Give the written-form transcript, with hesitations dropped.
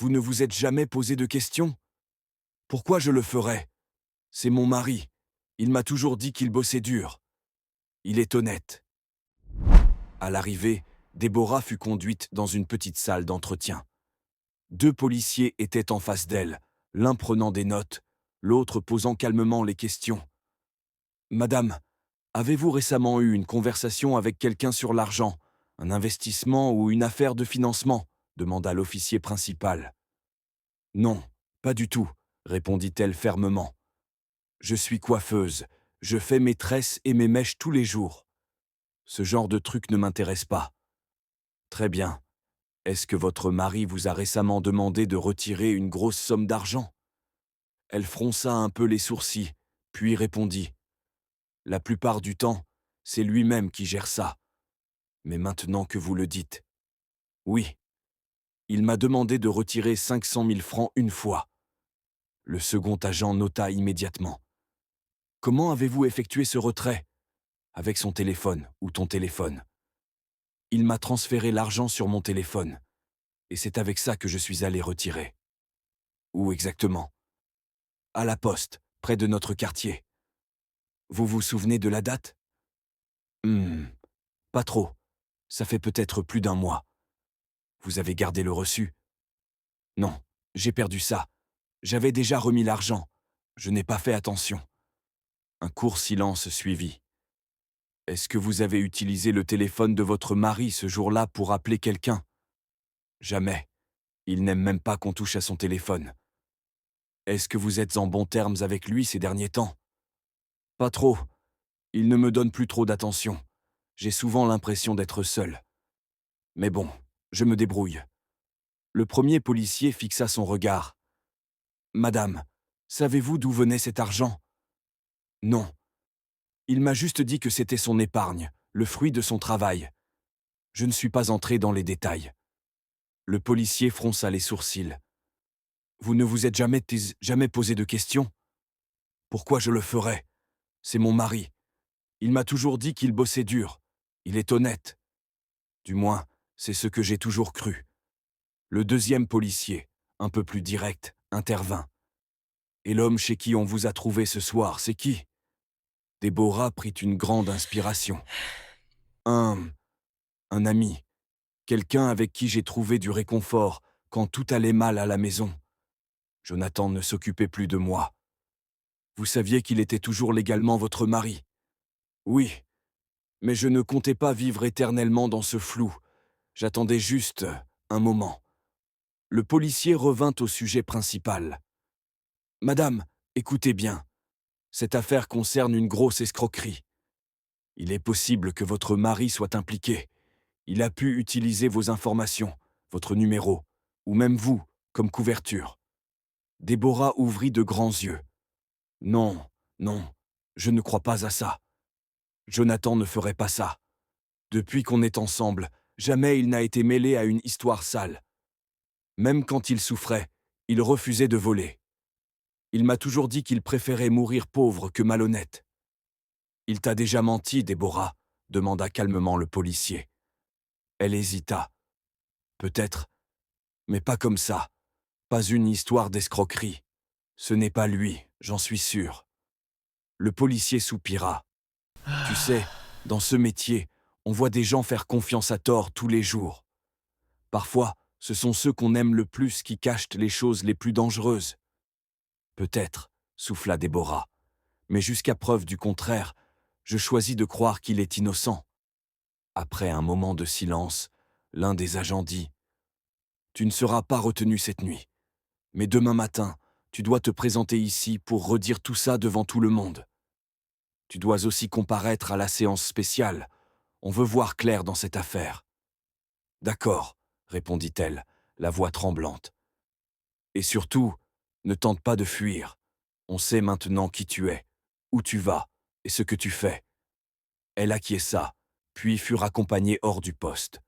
Vous ne vous êtes jamais posé de questions? Pourquoi je le ferais? C'est mon mari. Il m'a toujours dit qu'il bossait dur. Il est honnête. À l'arrivée, Déborah fut conduite dans une petite salle d'entretien. 2 policiers étaient en face d'elle, l'un prenant des notes, l'autre posant calmement les questions. Madame, avez-vous récemment eu une conversation avec quelqu'un sur l'argent, un investissement ou une affaire de financement? Demanda l'officier principal. Non, pas du tout, répondit-elle fermement. Je suis coiffeuse, je fais mes tresses et mes mèches tous les jours. Ce genre de truc ne m'intéresse pas. Très bien. Est-ce que votre mari vous a récemment demandé de retirer une grosse somme d'argent? Elle fronça un peu les sourcils, puis répondit. La plupart du temps, c'est lui-même qui gère ça. Mais maintenant que vous le dites. Oui, il m'a demandé de retirer 500 000 francs une fois. Le second agent nota immédiatement. Comment avez-vous effectué ce retrait? Avec son téléphone ou ton téléphone. Il m'a transféré l'argent sur mon téléphone. Et c'est avec ça que je suis allé retirer. Où exactement? À la poste, près de notre quartier. Vous vous souvenez de la date? Pas trop. Ça fait peut-être plus d'un mois. Vous avez gardé le reçu? Non, j'ai perdu ça. J'avais déjà remis l'argent. Je n'ai pas fait attention. Un court silence suivit. Est-ce que vous avez utilisé le téléphone de votre mari ce jour-là pour appeler quelqu'un? Jamais. Il n'aime même pas qu'on touche à son téléphone. Est-ce que vous êtes en bons termes avec lui ces derniers temps? Pas trop. Il ne me donne plus trop d'attention. J'ai souvent l'impression d'être seul. Mais bon, je me débrouille. Le premier policier fixa son regard. Madame, savez-vous d'où venait cet argent? Non. Il m'a juste dit que c'était son épargne, le fruit de son travail. Je ne suis pas entré dans les détails. Le policier fronça les sourcils. Vous ne vous êtes jamais posé de questions? Pourquoi je le ferais? C'est mon mari. Il m'a toujours dit qu'il bossait dur. Il est honnête. Du moins, c'est ce que j'ai toujours cru. Le deuxième policier, un peu plus direct, intervint. Et l'homme chez qui on vous a trouvé ce soir, c'est qui? Déborah prit une grande inspiration. Un... un ami. Quelqu'un avec qui j'ai trouvé du réconfort quand tout allait mal à la maison. Jonathan ne s'occupait plus de moi. Vous saviez qu'il était toujours légalement votre mari? Oui, mais je ne comptais pas vivre éternellement dans ce flou. J'attendais juste un moment. Le policier revint au sujet principal. Madame, écoutez bien. Cette affaire concerne une grosse escroquerie. Il est possible que votre mari soit impliqué. Il a pu utiliser vos informations, votre numéro, ou même vous, comme couverture. Déborah ouvrit de grands yeux. Non, non, je ne crois pas à ça. Jonathan ne ferait pas ça. Depuis qu'on est ensemble, jamais il n'a été mêlé à une histoire sale. Même quand il souffrait, il refusait de voler. Il m'a toujours dit qu'il préférait mourir pauvre que malhonnête. Il t'a déjà menti, Déborah? Demanda calmement le policier. Elle hésita. Peut-être, mais pas comme ça. Pas une histoire d'escroquerie. Ce n'est pas lui, j'en suis sûr. Le policier soupira. Tu sais, dans ce métier, on voit des gens faire confiance à tort tous les jours. Parfois, ce sont ceux qu'on aime le plus qui cachent les choses les plus dangereuses. Peut-être, souffla Déborah. Mais jusqu'à preuve du contraire, je choisis de croire qu'il est innocent. Après un moment de silence, l'un des agents dit « Tu ne seras pas retenu cette nuit. Mais demain matin, tu dois te présenter ici pour redire tout ça devant tout le monde. Tu dois aussi comparaître à la séance spéciale. On veut voir clair dans cette affaire. » D'accord, répondit-elle, la voix tremblante. Et surtout, ne tente pas de fuir. On sait maintenant qui tu es, où tu vas et ce que tu fais. Elle acquiesça, puis fut raccompagnée hors du poste.